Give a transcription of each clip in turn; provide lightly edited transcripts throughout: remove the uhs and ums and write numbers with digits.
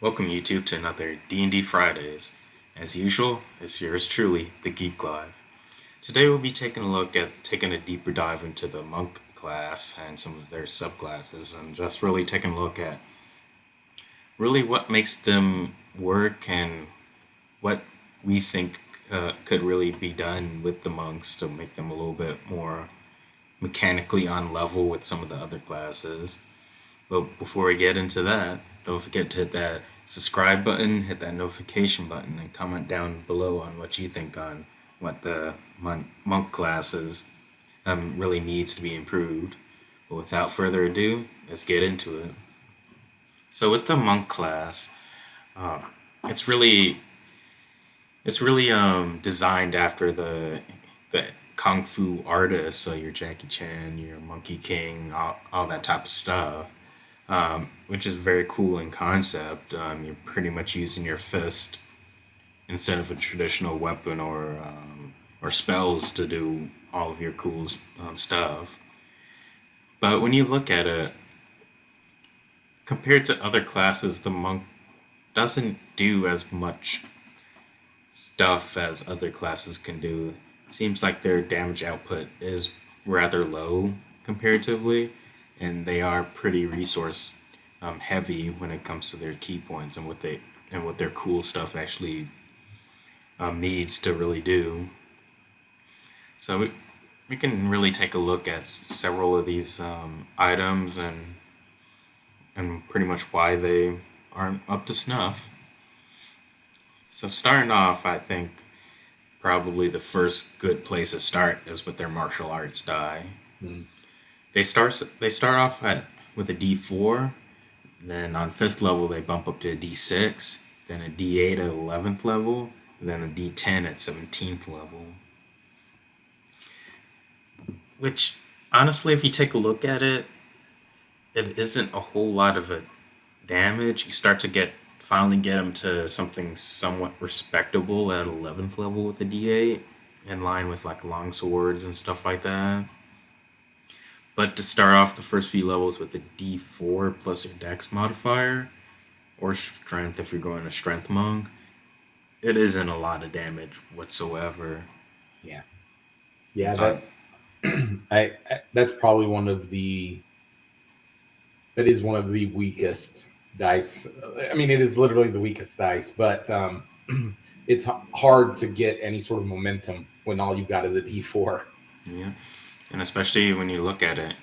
Welcome YouTube to another D&D Fridays. As usual, it's yours truly, the Geek Live. Today we'll be taking a deeper dive into the monk class and some of their subclasses and just really taking a look at really what makes them work and what we think could really be done with the monks to make them a little bit more mechanically on level with some of the other classes. But before we get into that, don't forget to hit that subscribe button, hit that notification button, and comment down below on what you think on what the monk classes really needs to be improved. But without further ado, let's get into it. So with the monk class, uh, it's really designed after the kung fu artists, so your Jackie Chan, your Monkey King, all that type of stuff. Which is very cool in concept. You're pretty much using your fist instead of a traditional weapon or spells to do all of your cool stuff. But when you look at it, compared to other classes, the monk doesn't do as much stuff as other classes can do. It seems like their damage output is rather low comparatively, and they are pretty resource heavy when it comes to their key points and what their cool stuff actually needs to really do. So we can really take a look at several of these items and pretty much why they aren't up to snuff. So starting off, I think probably the first good place to start is with their martial arts die. Mm. They start off with a D4. Then on 5th level, they bump up to a D6, then a D8 at 11th level, and then a D10 at 17th level. Which, honestly, if you take a look at it, it isn't a whole lot of a damage. You start to finally get them to something somewhat respectable at 11th level with a D8, in line with like long swords and stuff like that. But to start off the first few levels with a D4 plus your Dex modifier, or Strength if you're going to Strength Monk, it isn't a lot of damage whatsoever. Yeah, yeah. So, I that's probably that is one of the weakest dice. I mean, it is literally the weakest dice, but it's hard to get any sort of momentum when all you've got is a D4. yeah. And especially when you look at it,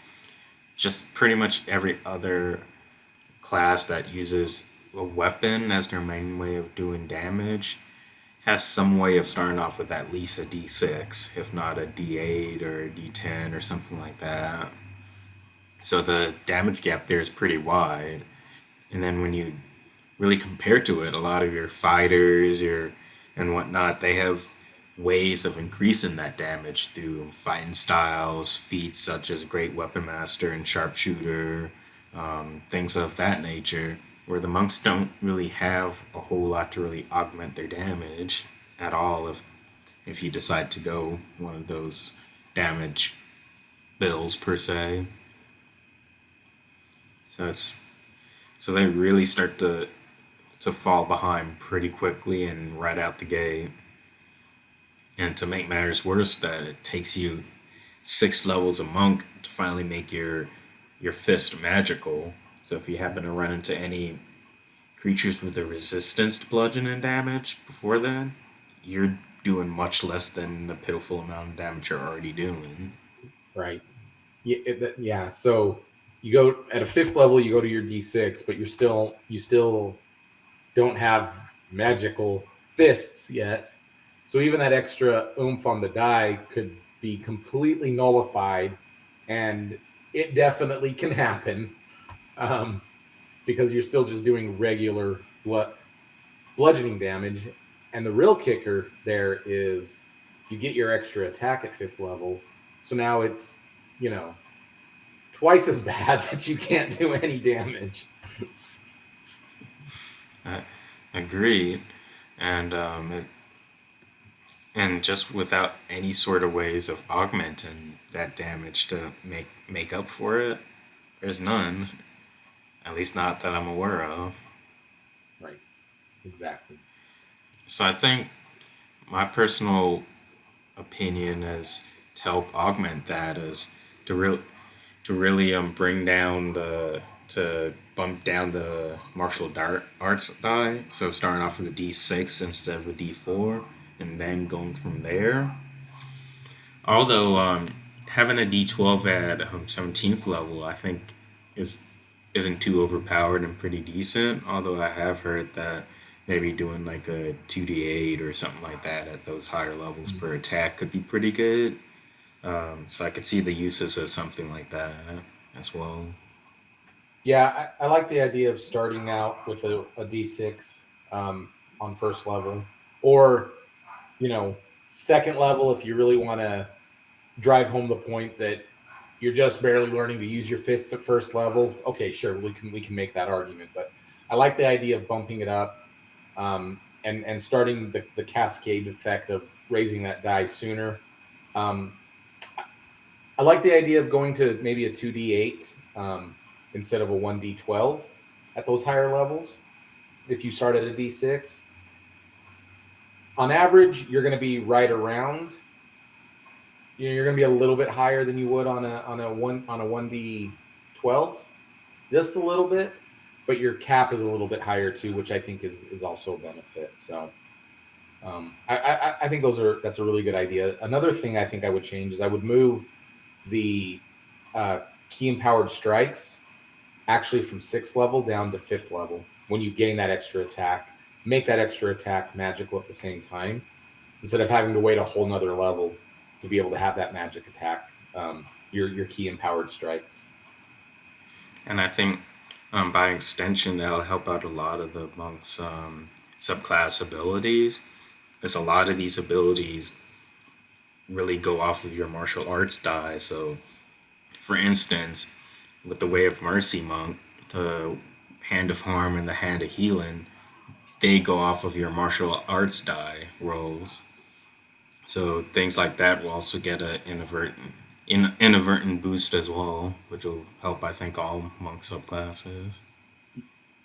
just pretty much every other class that uses a weapon as their main way of doing damage has some way of starting off with at least a D6, if not a D8 or a D10 or something like that. So the damage gap there is pretty wide. And then when you really compare to it, a lot of your fighters and whatnot, they have ways of increasing that damage through fighting styles, feats such as Great Weapon Master and Sharpshooter, things of that nature, where the monks don't really have a whole lot to really augment their damage at all if you decide to go one of those damage bills per se. So it's so they really start to fall behind pretty quickly and right out the gate. And to make matters worse, that it takes you 6 levels of monk to finally make your fist magical. So if you happen to run into any creatures with a resistance to bludgeoning damage before then, you're doing much less than the pitiful amount of damage you're already doing. Right. Yeah. So you go at a 5th level, you go to your D6, but you still don't have magical fists yet. So even that extra oomph on the die could be completely nullified, and it definitely can happen um, because you're still just doing regular bludgeoning damage. And the real kicker there is you get your extra attack at 5th level, so now it's you know twice as bad that you can't do any damage. I agree, and and just without any sort of ways of augmenting that damage to make up for it, there's none. At least not that I'm aware of. Right. exactly. So I think my personal opinion is to help augment that is to real to really bring down the to bump down the arts die. So starting off with a D6 instead of a D4, and then going from there. Although having a D12 at 17th level, I think is isn't too overpowered and pretty decent. Although I have heard that maybe doing like a 2D8 or something like that at those higher levels per attack could be pretty good. So I could see the uses of something like that as well. Yeah, I like the idea of starting out with a D6 on first level, or second level if you really want to drive home the point that you're just barely learning to use your fists at first level. Okay, sure, we can make that argument, but I like the idea of bumping it up and starting the cascade effect of raising that die sooner. Um, I like the idea of going to maybe a 2D8 instead of a 1D12 at those higher levels. If you start at a D6, on average, you're going to be right around. You're going to be a little bit higher than you would on a 1D12, just a little bit, but your cap is a little bit higher too, which I think is also a benefit. So I think that's a really good idea. Another thing I think I would change is I would move the key empowered strikes actually from sixth level down to fifth level. When you gain that extra attack, make that extra attack magical at the same time instead of having to wait a whole nother level to be able to have that magic attack. Your key empowered strikes. And I think by extension that'll help out a lot of the monks' subclass abilities. Because a lot of these abilities really go off of your martial arts die. So, for instance, with the Way of Mercy monk, the Hand of Harm and the Hand of Healing, they go off of your martial arts die rolls. So things like that will also get an inadvertent boost as well, which will help I think all monk subclasses.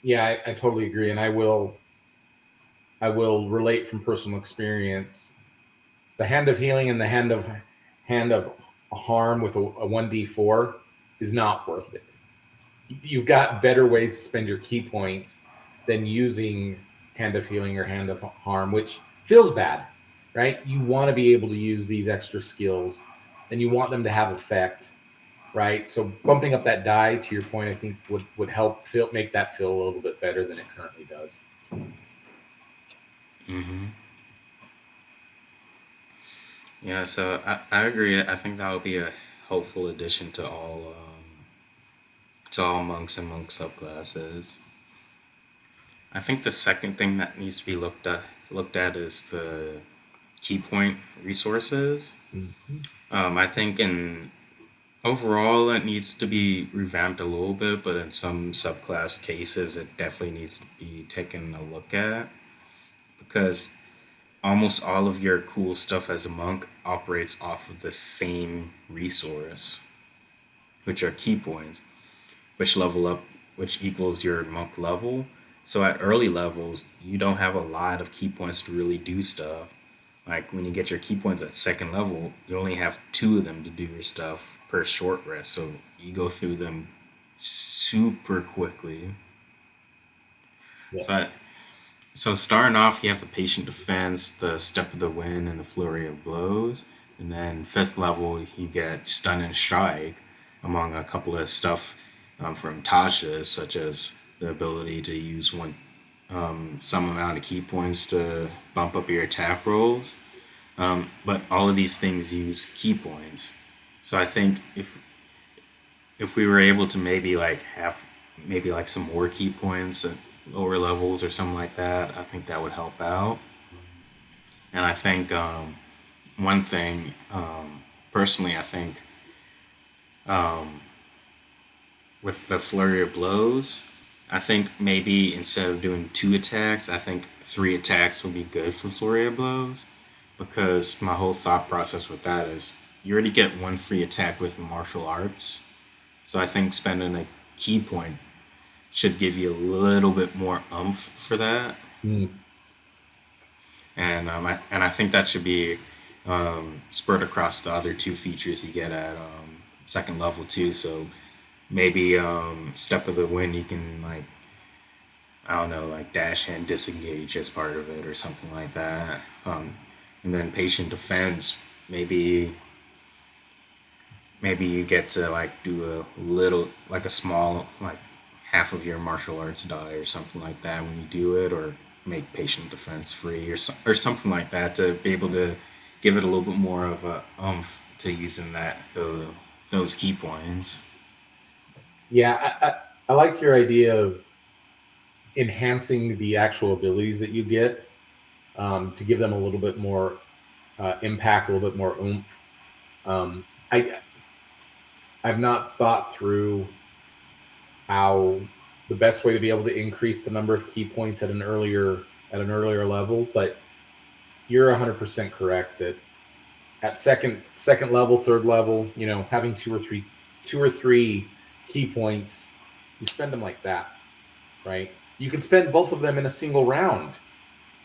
Yeah, I totally agree, and I will relate from personal experience. The hand of healing and the hand of harm with a 1d4 is not worth it. You've got better ways to spend your key points than using hand of healing or hand of harm, which feels bad, right? You want to be able to use these extra skills and you want them to have effect, right? So bumping up that die, to your point, I think would help make that feel a little bit better than it currently does. hmm Yeah, so I agree. I think that would be a helpful addition to all monks and monk subclasses. I think the second thing that needs to be looked at is the key point resources. Mhm. I think in overall it needs to be revamped a little bit, but in some subclass cases it definitely needs to be taken a look at because almost all of your cool stuff as a monk operates off of the same resource, which are key points, which level up, which equals your monk level. So at early levels, you don't have a lot of key points to really do stuff. Like when you get your key points at second level, you only have two of them to do your stuff per short rest. So you go through them super quickly. So Yes. so starting off, you have the patient defense, the step of the wind, and the flurry of blows. And then fifth level, you get stun and strike, among a couple of stuff from Tasha, such as the ability to use some amount of key points to bump up your attack rolls. But all of these things use key points. So I think if we were able to maybe like have maybe like some more key points at lower levels or something like that, I think that would help out. And I think one thing, personally, I think um, with the flurry of blows, I think maybe instead of doing two attacks, I think three attacks would be good for flurry of blows because my whole thought process with that is you already get one free attack with martial arts. So I think spending a key point should give you a little bit more oomph for that. Mm. And I think that should be spread across the other two features you get at second level too. So maybe step of the wind you can like I don't know like dash and disengage as part of it or something like that. And then patient defense maybe you get to like do a little like a small like half of your martial arts die or something like that when you do it, or make patient defense free or something like that to be able to give it a little bit more of a to using those key points. Yeah, I like your idea of enhancing the actual abilities that you get, to give them a little bit more impact, a little bit more oomph. Um, I I've not thought through how the best way to be able to increase the number of key points at an earlier level, but you're 100% correct that at second level, third level, having two or three key points, you spend them like that, right? You can spend both of them in a single round,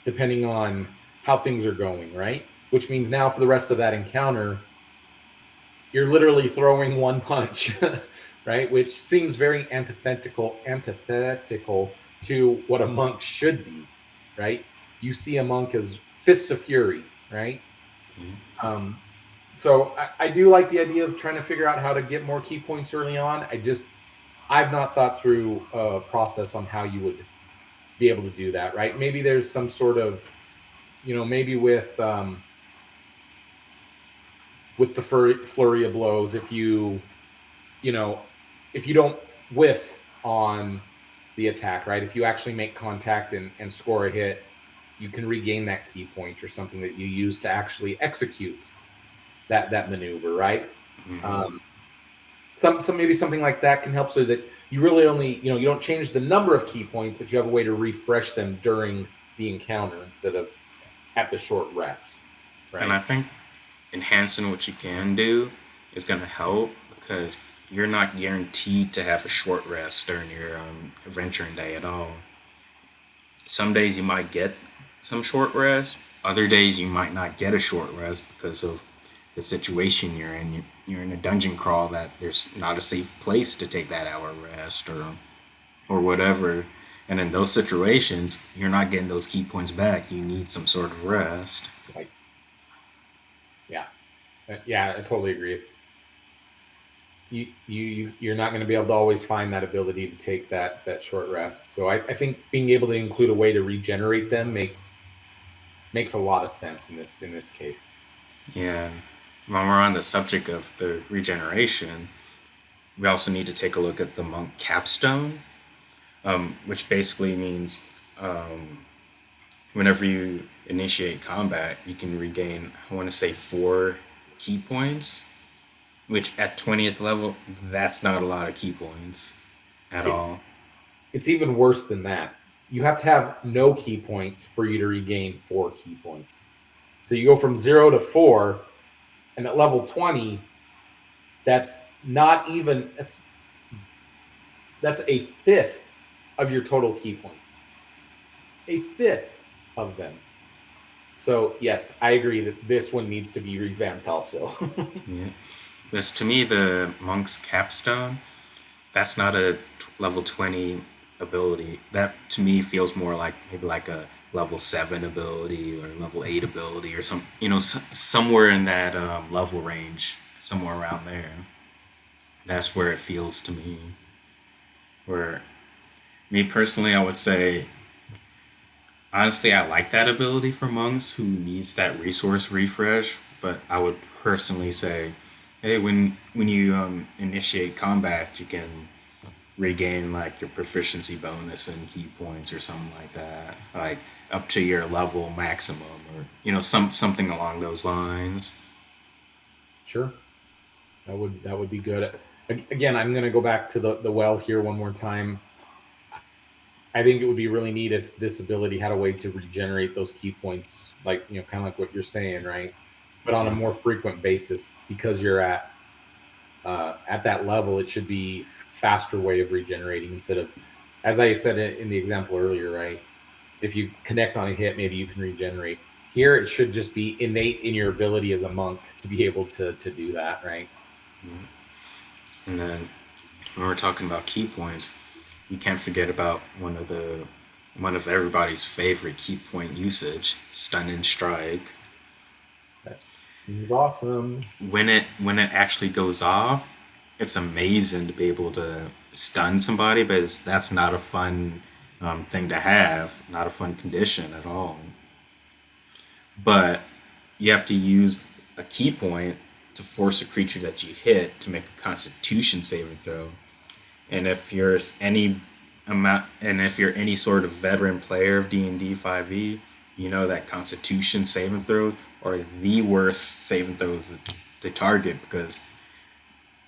depending on how things are going, right? Which means now for the rest of that encounter, you're literally throwing one punch, right? Which seems very antithetical to what a monk should be, right? You see a monk as fists of fury, right? Um, so I do like the idea of trying to figure out how to get more key points early on. I've not thought through a process on how you would be able to do that, right? Maybe there's some sort of, maybe with the flurry of blows, you know, if you don't whiff on the attack, right? If you actually make contact and score a hit, you can regain that key point or something that you use to actually execute that maneuver, right? Hmm. Um, some maybe something like that can help so that you really only you don't change the number of key points, but you have a way to refresh them during the encounter instead of at the short rest, And I right? think enhancing what you can do is going to help because you're not guaranteed to have a short rest during your adventuring day at all. Some days you might get some short rest. Other days you might not get a short rest because of the situation you're in. You're in a dungeon crawl that there's not a safe place to take that hour rest or whatever. And in those situations, you're not getting those key points back. You need some sort of rest. Like, yeah, yeah, I totally agree. If you're not going to be able to always find that ability to take that short rest. So I think being able to include a way to regenerate them makes a lot of sense in this case. Yeah. When we're on the subject of the regeneration, we also need to take a look at the monk capstone, which basically means whenever you initiate combat, you can regain, I want to say, 4 key points, which at 20th level, that's not a lot of key points at It, all. it's even worse than that. You have to have no key points for you to regain 4 key points. So you go from 0 to 4, and at level 20, that's not even that's a fifth of your total key points. A fifth of them. So yes, I agree that this one needs to be revamped also. Yeah. This, to me, the monk's capstone, that's not a level 20 ability. That to me feels more like maybe like a level 7 ability or level 8 ability or somewhere in that level range, somewhere around there. That's where it feels to me. Where me personally, I would say honestly, I like that ability for monks who needs that resource refresh. But I would personally say, hey, when you initiate combat, you can regain like your proficiency bonus and key points or something like that, like up to your level maximum, or something along those lines. Sure, that would be good. Again, I'm going to go back to the well here one more time. I think it would be really neat if this ability had a way to regenerate those key points, like kind of like what you're saying, right? But on a more frequent basis, because you're at that level, it should be faster way of regenerating instead of, as I said in the example earlier, right? if you connect on a hit, maybe you can regenerate. Here, it should just be innate in your ability as a monk to be able to do that, right? And then when we're talking about key points, you can't forget about one of everybody's favorite key point usage, stun and strike. That is awesome. When it actually goes off, it's amazing to be able to stun somebody, but that's not a fun thing to have, not a fun condition at all. But you have to use a key point to force a creature that you hit to make a Constitution saving throw. And if you're any sort of veteran player of D&D 5e, you know that Constitution saving throws are the worst saving throws to target because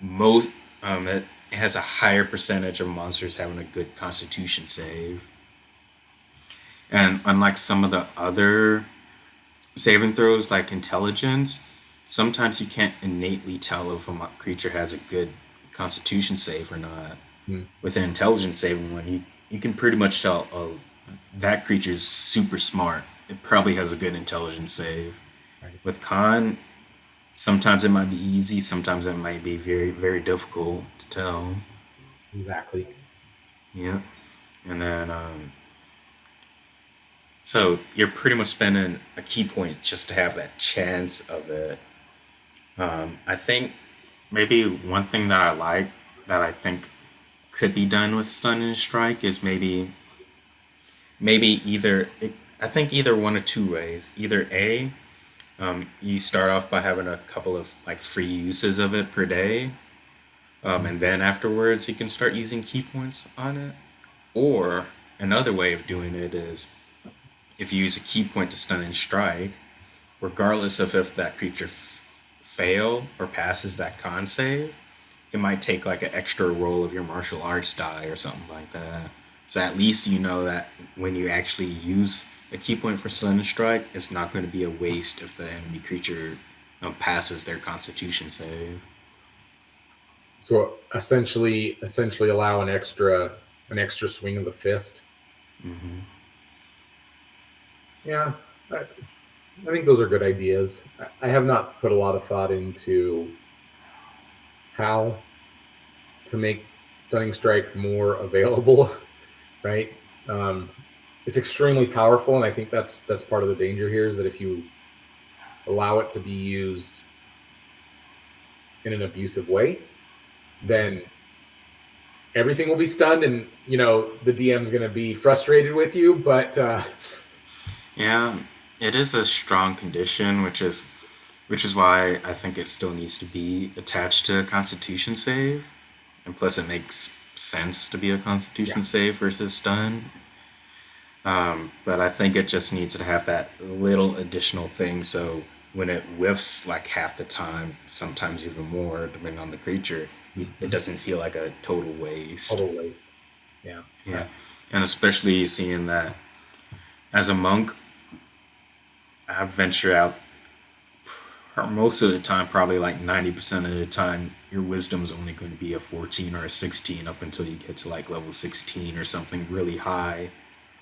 most it has a higher percentage of monsters having a good Constitution save. And unlike some of the other saving throws like intelligence, sometimes you can't innately tell if a creature has a good Constitution save or not. With an intelligence saving one, you can pretty much tell, oh, that creature is super smart. It probably has a good intelligence save. Right. With con, sometimes it might be easy, sometimes it might be very, very difficult to tell. Exactly. Yeah. And then, so you're pretty much spending a key point just to have that chance of it. I think maybe one thing that I like that I think could be done with stun and strike is maybe I think either one of two ways. Either A, you start off by having a couple of like free uses of it per day, and then afterwards you can start using key points on it. Or another way of doing it is if you use a key point to stun and strike, regardless of if that creature fail or passes that con save, it might take like an extra roll of your martial arts die or something like that. So at least you know that when you actually use a key point for stun and strike, it's not going to be a waste if the enemy creature passes their Constitution save. So essentially allow an extra swing of the fist. Mm-hmm. Yeah, I think those are good ideas. I have not put a lot of thought into how to make stunning strike more available, right? It's extremely powerful, and I think that's part of the danger here is that if you allow it to be used in an abusive way, then everything will be stunned, and the DM's going to be frustrated with you. But yeah, it is a strong condition, which is why I think it still needs to be attached to a Constitution save, and plus it makes sense to be a Constitution save versus stun. But I think it just needs to have that little additional thing, so when it whiffs like half the time, sometimes even more, depending on the creature, it doesn't feel like a total waste. Total waste. Yeah. Yeah. And especially seeing that as a monk, I venture out most of the time, probably like 90% of the time, your wisdom's only going to be a 14 or a 16 up until you get to like level 16 or something really high,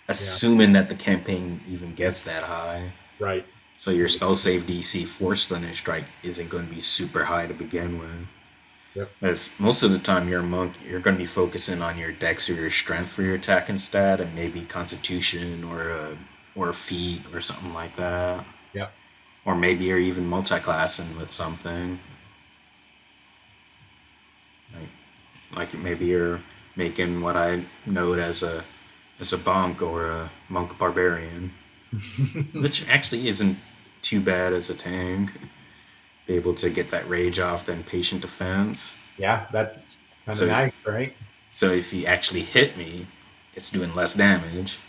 assuming that the campaign even gets that high. Right. So your spell save DC for stun and strike isn't going to be super high to begin with. Yep. As most of the time you're a monk, you're going to be focusing on your dex or your strength for your attack and stat, and maybe constitution or a feat or something like that. Yep. Or maybe you're even multi-classing with something. Like maybe you're making what I note as a bonk or a monk barbarian, which actually isn't too bad as a tank. Be able to get that rage off, then patient defense. Yeah, that's kind of nice, right? So if you actually hit me, it's doing less damage,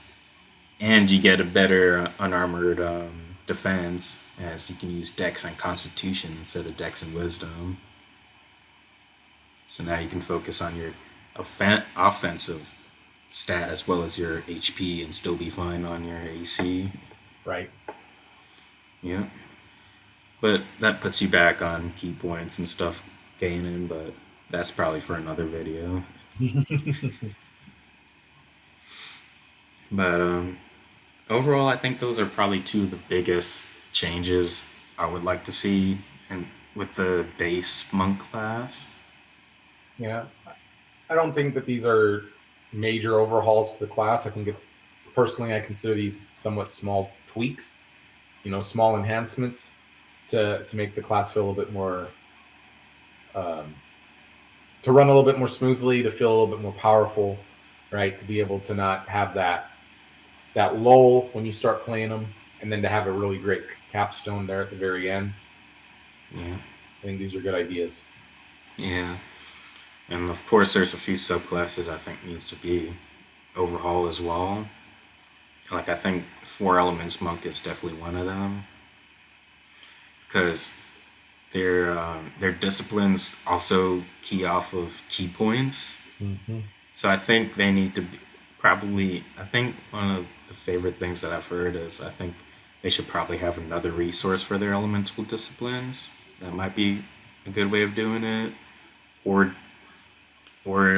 and you get a better unarmored defense, as you can use Dex and Constitution instead of Dex and Wisdom. So now you can focus on your offensive stat as well as your HP and still be fine on your AC. Right. Yeah. But that puts you back on key points and stuff gaining, but that's probably for another video. But Overall, I think those are probably two of the biggest changes I would like to see and with the base monk class. Yeah, I don't think that these are major overhauls to the class. I think it's personally, I consider these somewhat small tweaks, small enhancements to make the class feel a little bit more, um, to run a little bit more smoothly, to feel a little bit more powerful, right? To be able to not have that lull when you start playing them, and then to have a really great capstone there at the very end. Yeah, I think these are good ideas. yeah, and of course, there's a few subclasses I think needs to be overhauled as well. Like I think Four Elements Monk is definitely one of them because their disciplines also key off of key points. Mm-hmm. So I think they need to be probably. I think one of the favorite things that I've heard is I think they should probably have another resource for their elemental disciplines. That might be a good way of doing it, or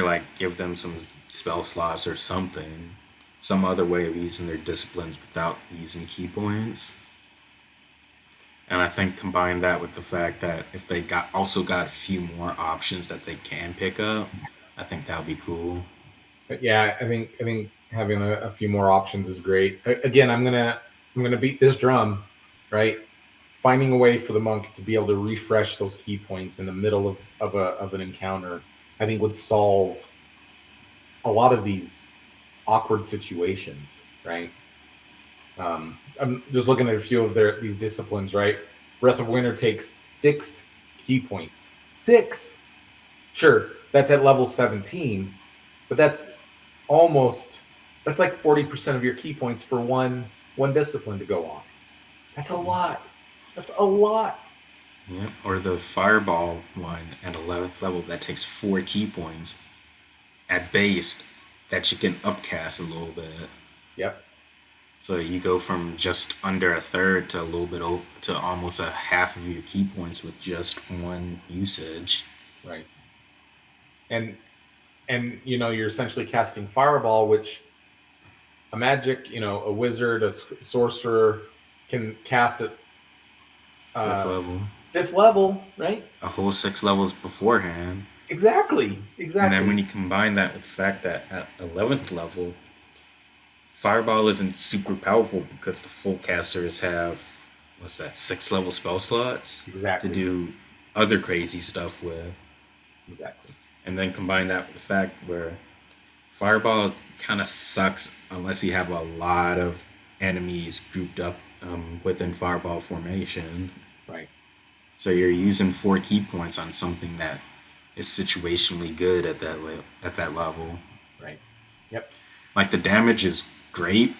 like give them some spell slots or something, some other way of using their disciplines without using key points. And I think combine that with the fact that if they got a few more options that they can pick up, I think that would be cool. But yeah, I think having a few more options is great. Again, I'm gonna beat this drum, right? Finding a way for the monk to be able to refresh those key points in the middle of an encounter, I think would solve a lot of these awkward situations, right? I'm just looking at a few of these disciplines, right? Breath of Winter takes 6 key points. Six. Sure, that's at level 17, but almost that's like 40% of your key points for one discipline to go off. That's a lot. That's a lot. Yeah, or the Fireball one at 11th level that takes 4 key points at base that you can upcast a little bit. Yep. So you go from just under a third to a little bit to almost a half of your key points with just one usage. Right. And you're essentially casting Fireball, which a magic, a wizard, a sorcerer can cast at Fifth uh, level, 5th level, right? a whole 6 levels beforehand. Exactly. And then when Exactly. you combine that with the fact that at 11th level, Fireball isn't super powerful because the full casters have, what's that, 6 level spell slots to Exactly. do other crazy stuff with. Exactly. And then combine that with the fact where Fireball kind of sucks unless you have a lot of enemies grouped up within Fireball formation. Right. So you're using 4 key points on something that is situationally good at at that level. Right. Yep. Like the damage is great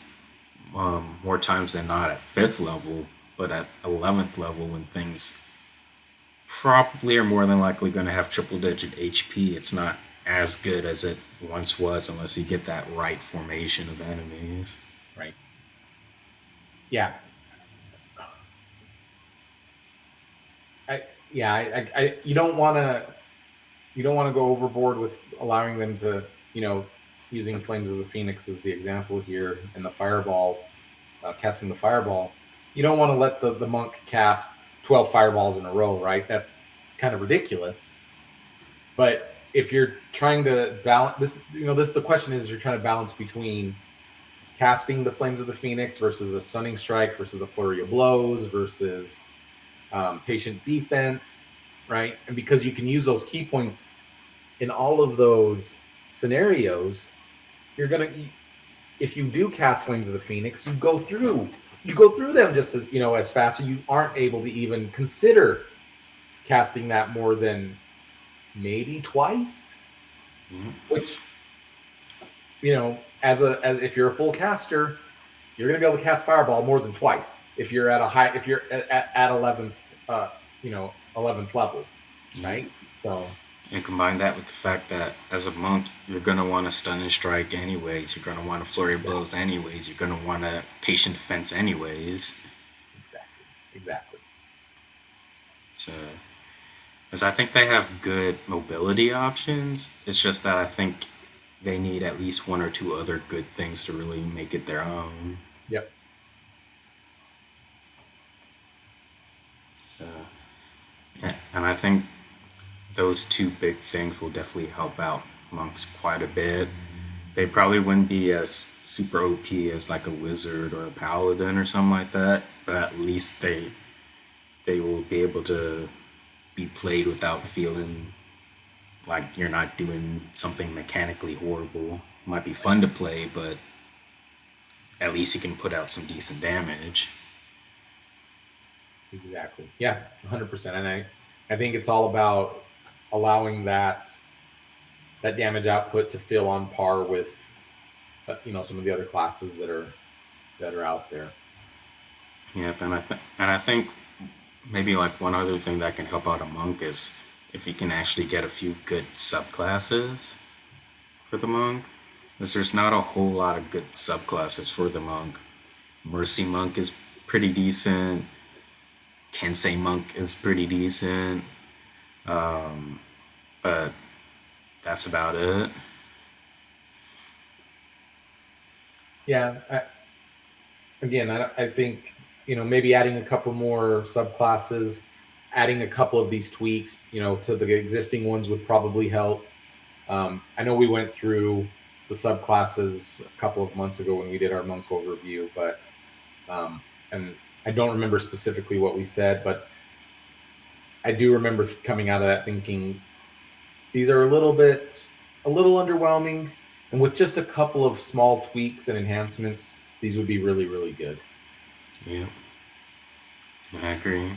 more times than not at 5th level, but at 11th level when things probably are more than likely going to have triple digit HP, it's not as good as it once was unless you get that right formation of enemies. Right. Yeah. I yeah. You don't want to go overboard with allowing them to, using Flames of the Phoenix as the example here, and the Fireball, casting the Fireball. You don't want to let the monk cast 12 fireballs in a row, right? That's kind of ridiculous. But if you're trying to balance this, the question is, you're trying to balance between casting the Flames of the Phoenix versus a Stunning Strike versus a Flurry of Blows versus patient defense, right? And because you can use those key points in all of those scenarios, you're gonna if you do cast Flames of the Phoenix, you go through them just as fast, so you aren't able to even consider casting that more than maybe twice. Mhm. Which, as if you're a full caster, you're gonna be able to cast Fireball more than twice if you're at 11th, 11th level, Yeah. right? So And combine that with the fact that as a monk, you're going to want to stun and strike anyways. You're going to want to flurry of blows anyways. You're going to want a patient defense anyways. exactly, exactly. So, because I think they have good mobility options. It's just that I think they need at least one or two other good things to really make it their own. Yep. So, and I think those two big things will definitely help out monks quite a bit. They probably wouldn't be as super OP as like a wizard or a paladin or something like that, but at least they will be able to be played without feeling like you're not doing something mechanically horrible. Might be fun to play, but at least you can put out some decent damage. Exactly. Yeah, 100%. And I think it's all about allowing that damage output to feel on par with some of the other classes that are out there. Yep, and I think maybe like one other thing that can help out a monk is if you can actually get a few good subclasses for the monk, because there's not a whole lot of good subclasses for the monk. Mercy monk is pretty decent. Kensei monk is pretty decent. But that's about it. Yeah. I think maybe adding a couple more subclasses, adding a couple of these tweaks, to the existing ones would probably help. I know we went through the subclasses a couple of months ago when we did our monk overview, but and I don't remember specifically what we said, but I do remember coming out of that thinking these are a little underwhelming, and with just a couple of small tweaks and enhancements, these would be really, really good. Yeah, I agree.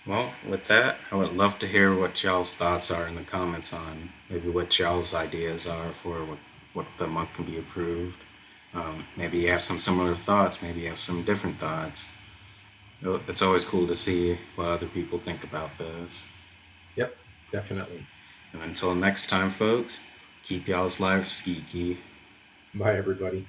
Well, with that, I would love to hear what y'all's thoughts are in the comments on maybe what y'all's ideas are for what the monk can be approved. Maybe you have some similar thoughts, maybe you have some different thoughts. It's always cool to see what other people think about this. Yep, definitely. And until next time, folks, keep y'all's life skeeky. Bye, everybody.